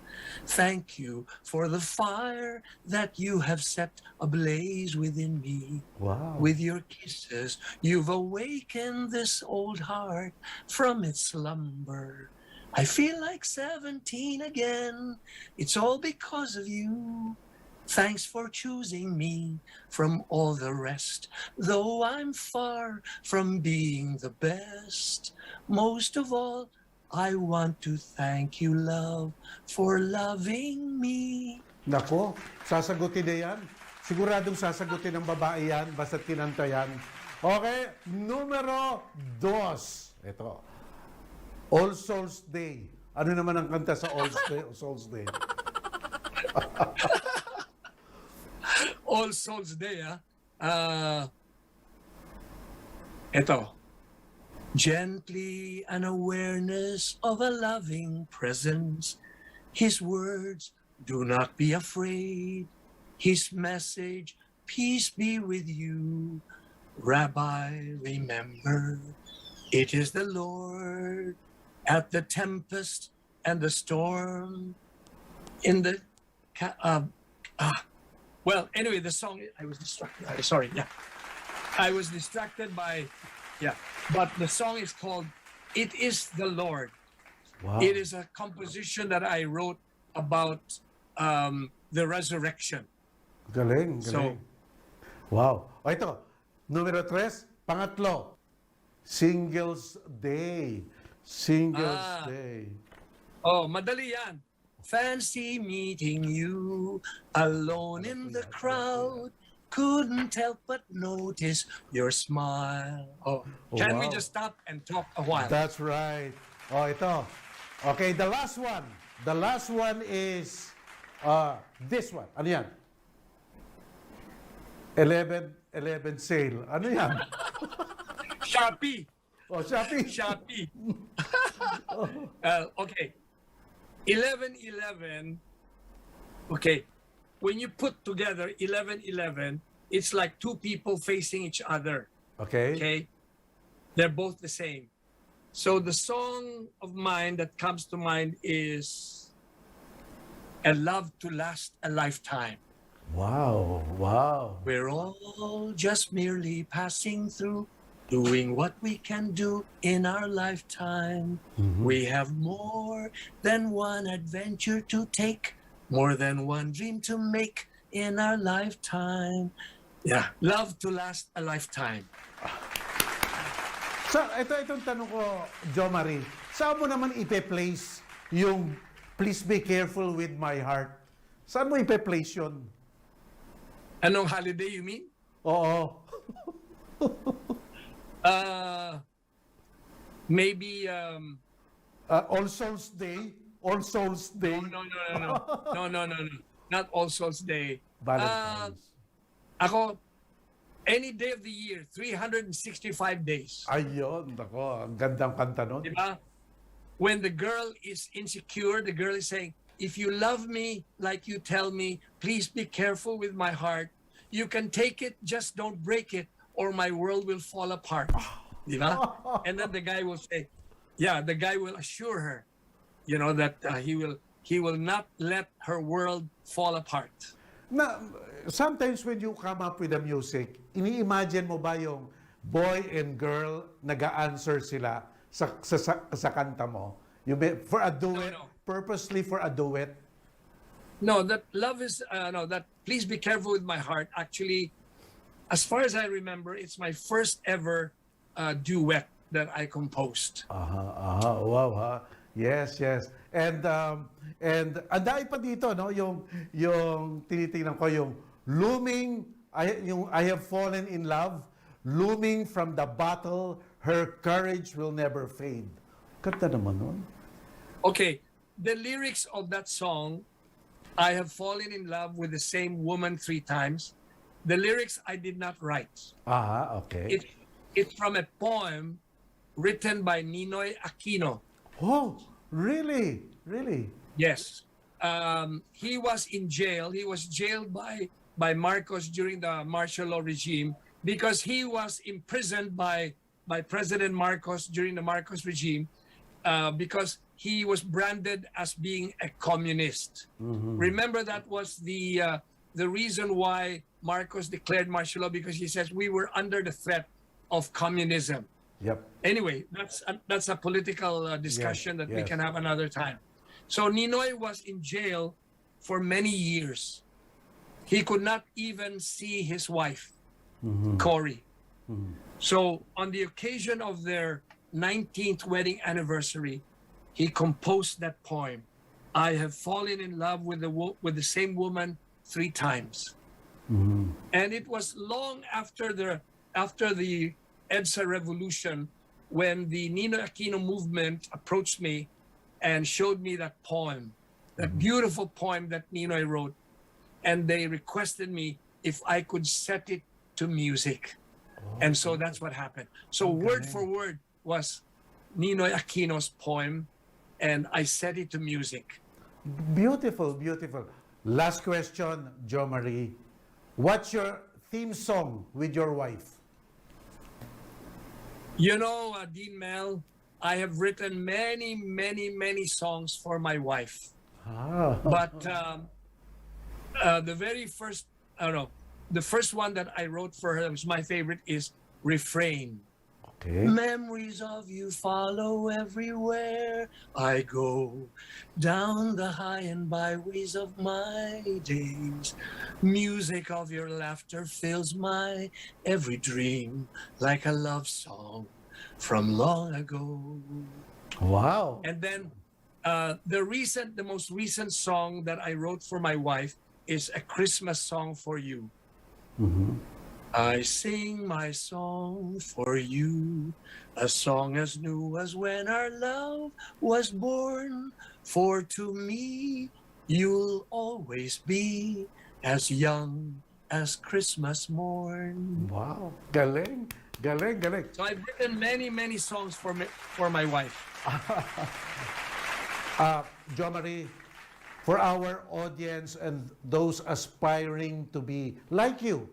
[SPEAKER 2] Thank you for the fire that you have set ablaze within me.
[SPEAKER 1] Wow.
[SPEAKER 2] With your kisses, you've awakened this old heart from its slumber. I feel like 17 again. It's all because of you. Thanks for choosing me from all the rest, though I'm far from being the best. Most of all, I want to thank you, love, for loving me.
[SPEAKER 1] Nako, sasagutin na yan. Siguradong sasagutin ng babae yan, basta kinanta yan. Okay, numero 2. Ito. All Souls Day. Ano naman ang kanta sa All Souls Day?
[SPEAKER 2] All Souls Day, ito. Gently an awareness of a loving presence. His words, do not be afraid. His message, peace be with you. Rabbi, remember, it is the Lord at the tempest and the storm in the... Well, anyway, the song, I was distracted. Sorry, yeah. I was distracted by... Yeah, but the song is called It Is the Lord.
[SPEAKER 1] Wow.
[SPEAKER 2] It is a composition that I wrote about the resurrection.
[SPEAKER 1] Galing.
[SPEAKER 2] So-
[SPEAKER 1] Wow. O ito, numero 3, pangatlo. Singles Day. Singles Day.
[SPEAKER 2] Oh, madali yan. Fancy meeting you alone in the crowd. Couldn't help but notice your smile. Oh, can we
[SPEAKER 1] wow.
[SPEAKER 2] just stop and talk a while?
[SPEAKER 1] That's right. Oh, ito. Okay, the last one. The last one is this one. Ano yan? 11 sale. Ano yan?
[SPEAKER 2] Shopee.
[SPEAKER 1] Oh, Shopee.
[SPEAKER 2] Shopee. Okay. 11-11. Okay. When you put together 11-11, it's like two people facing each other.
[SPEAKER 1] Okay.
[SPEAKER 2] Okay? They're both the same. So the song of mine that comes to mind is A Love to Last a Lifetime.
[SPEAKER 1] Wow. Wow.
[SPEAKER 2] We're all just merely passing through, doing what we can do in our lifetime. We have more than one adventure to take, more than one dream to make in our lifetime. Yeah, love to last a lifetime.
[SPEAKER 1] So, itong tanong ko, Jo Marie, saan mo naman ipe-place yung Please Be Careful With My Heart? Saan mo ipe-place yun?
[SPEAKER 2] Anong holiday you mean?
[SPEAKER 1] Oo.
[SPEAKER 2] Maybe
[SPEAKER 1] All Souls Day? All Souls Day?
[SPEAKER 2] no. Not All Souls Day.
[SPEAKER 1] Valentine's.
[SPEAKER 2] Ako, any day of the year, 365 days.
[SPEAKER 1] Ayun, nako, ang gandang kanta nun.
[SPEAKER 2] Diba? When the girl is insecure, the girl is saying, if you love me like you tell me, please be careful with my heart. You can take it, just don't break it, or my world will fall apart. Diba? And then the guy will say, the guy will assure her, that he will not let her world fall apart.
[SPEAKER 1] Na, sometimes when you come up with the music, ini-imagine mo ba yung boy and girl nag-a-answer sila sa kanta mo? For a duet,
[SPEAKER 2] No.
[SPEAKER 1] purposely for a duet?
[SPEAKER 2] No, that love is, that please be careful with my heart. Actually, as far as I remember, it's my first ever duet that I composed.
[SPEAKER 1] Wow, ha. Yes. And ang dahil pa dito, no, yung tinitingnan ko yung looming, I have fallen in love, looming from the battle, her courage will never fade. Kanta naman nun.
[SPEAKER 2] Okay, the lyrics of that song, I have fallen in love with the same woman 3 times. The lyrics I did not write.
[SPEAKER 1] Okay.
[SPEAKER 2] It's from a poem written by Ninoy Aquino.
[SPEAKER 1] Oh, really?
[SPEAKER 2] Yes. He was in jail. He was jailed by Marcos during the martial law regime because he was imprisoned by President Marcos during the Marcos regime because he was branded as being a communist.
[SPEAKER 1] Mm-hmm.
[SPEAKER 2] Remember, that was the reason why Marcos declared martial law, because he says we were under the threat of communism.
[SPEAKER 1] Yep.
[SPEAKER 2] Anyway, that's a political discussion that we
[SPEAKER 1] yes.
[SPEAKER 2] can have another time. So Ninoy was in jail for many years. He could not even see his wife, Cory. So on the occasion of their 19th wedding anniversary, he composed that poem. I have fallen in love with the same woman 3 times. And it was long after the EDSA revolution when the Ninoy Aquino movement approached me and showed me that poem, that beautiful poem that Ninoy wrote. And they requested me if I could set it to music. And so that's what happened. So word for word was Ninoy Aquino's poem, and I set it to music.
[SPEAKER 1] Beautiful. Last question, Jo Marie. What's your theme song with your wife?
[SPEAKER 2] Dean Mel, I have written many songs for my wife. But the very first, the first one that I wrote for her, that was my favorite, is Refrain.
[SPEAKER 1] Okay.
[SPEAKER 2] Memories of you follow everywhere I go, down the high and byways of my days. Music of your laughter fills my every dream like a love song from long ago.
[SPEAKER 1] Wow.
[SPEAKER 2] And then the most recent song that I wrote for my wife is a Christmas song for you. I sing my song for you, a song as new as when our love was born. For to me, you'll always be as young as Christmas morn.
[SPEAKER 1] Wow. Galing.
[SPEAKER 2] So I've written many songs for my wife.
[SPEAKER 1] Jo Marie, for our audience and those aspiring to be like you,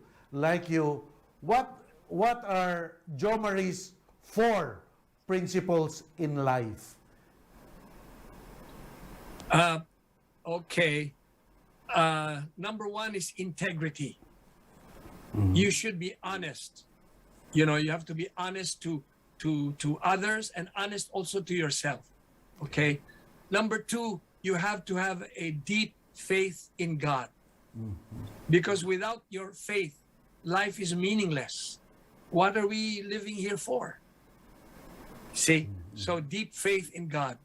[SPEAKER 1] what are Jo Marie's 4 principles in life?
[SPEAKER 2] Okay. Number 1 is integrity. You should be honest. You have to be honest to others and honest also to yourself. Okay. Number 2, you have to have a deep faith in God. Because without your faith, life is meaningless. What are we living here for? See? So deep faith in God.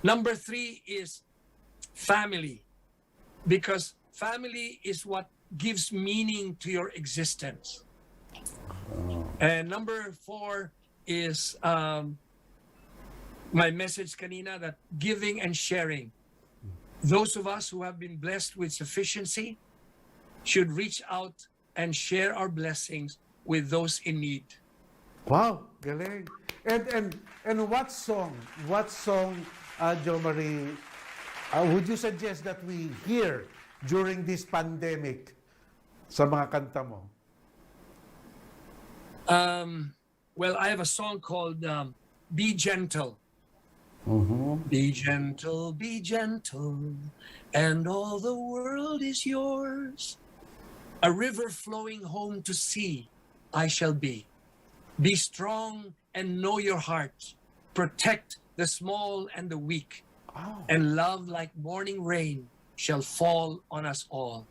[SPEAKER 2] Number 3 is family. Because family is what gives meaning to your existence. And number 4 is my message kanina, that giving and sharing. Those of us who have been blessed with sufficiency should reach out and share our blessings with those in need.
[SPEAKER 1] Wow, galing. And what song, Jo Marie, would you suggest that we hear during this pandemic sa mga kanta mo?
[SPEAKER 2] Well, I have a song called Be Gentle. Be gentle, and all the world is yours. A river flowing home to sea, I shall be. Be strong and know your heart. Protect the small and the weak. And love like morning rain shall fall on us all.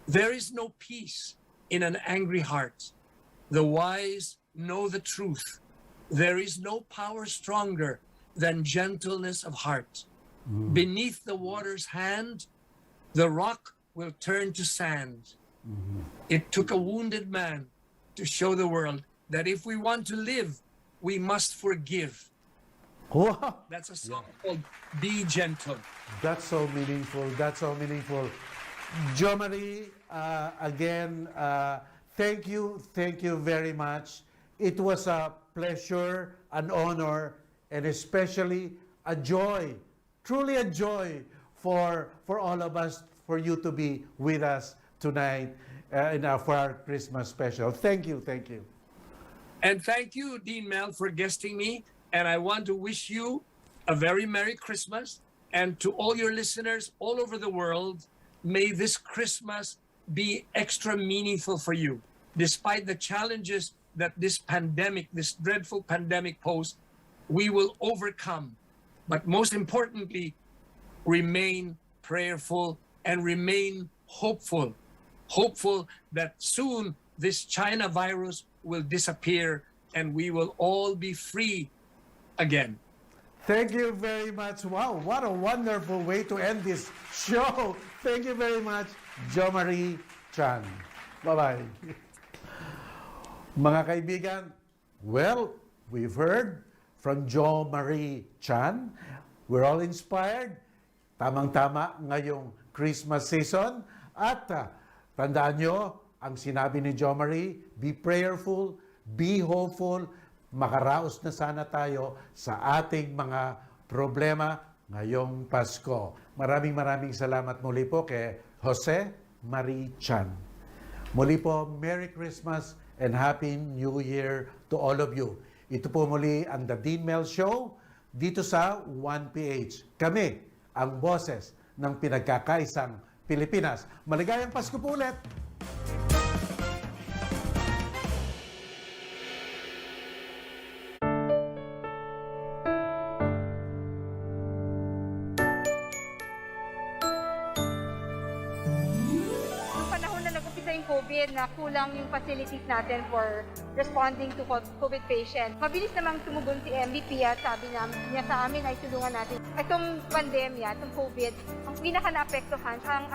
[SPEAKER 2] There is no peace in an angry heart. The wise know the truth. There is no power stronger than gentleness of heart. Beneath the water's hand, the rock will turn to sand. It took a wounded man to show the world that if we want to live, we must forgive.
[SPEAKER 1] Wow.
[SPEAKER 2] That's a song called Be Gentle.
[SPEAKER 1] That's so meaningful. Jo Marie, again, thank you very much. It was a pleasure, an honor, and especially a joy, truly a joy for all of us, for you to be with us tonight for our Christmas special. Thank you.
[SPEAKER 2] And thank you, Dean Mel, for guesting me. And I want to wish you a very Merry Christmas. And to all your listeners all over the world, may this Christmas be extra meaningful for you. Despite the challenges that this pandemic, this dreadful pandemic posed, we will overcome. But most importantly, remain prayerful and remain hopeful. Hopeful that soon this China virus will disappear and we will all be free again.
[SPEAKER 1] Thank you very much. Wow, what a wonderful way to end this show. Thank you very much, Jo Marie Chan. Bye-bye. Mga kaibigan, well, we've heard from Jo Marie Chan. We're all inspired. Tamang-tama ngayong Christmas season. At tandaan nyo, ang sinabi ni Jo Marie, be prayerful, be hopeful, makaraos na sana tayo sa ating mga problema ngayong Pasko. Maraming salamat muli po kay Jose Marie Chan. Muli po, Merry Christmas and Happy New Year to all of you. Ito po muli ang The Dean Mel Show dito sa 1PH. Kami, ang boses ng pinagkakaisang Pilipinas. Maligayang Pasko po ulit!
[SPEAKER 3] COVID na kulang yung facilities natin for responding to COVID patient. Mabilis namang tumugon si MVP at sabi niya sa amin ay tulungan natin. Itong pandemya, itong COVID, ang pinaka-naapektuhan ang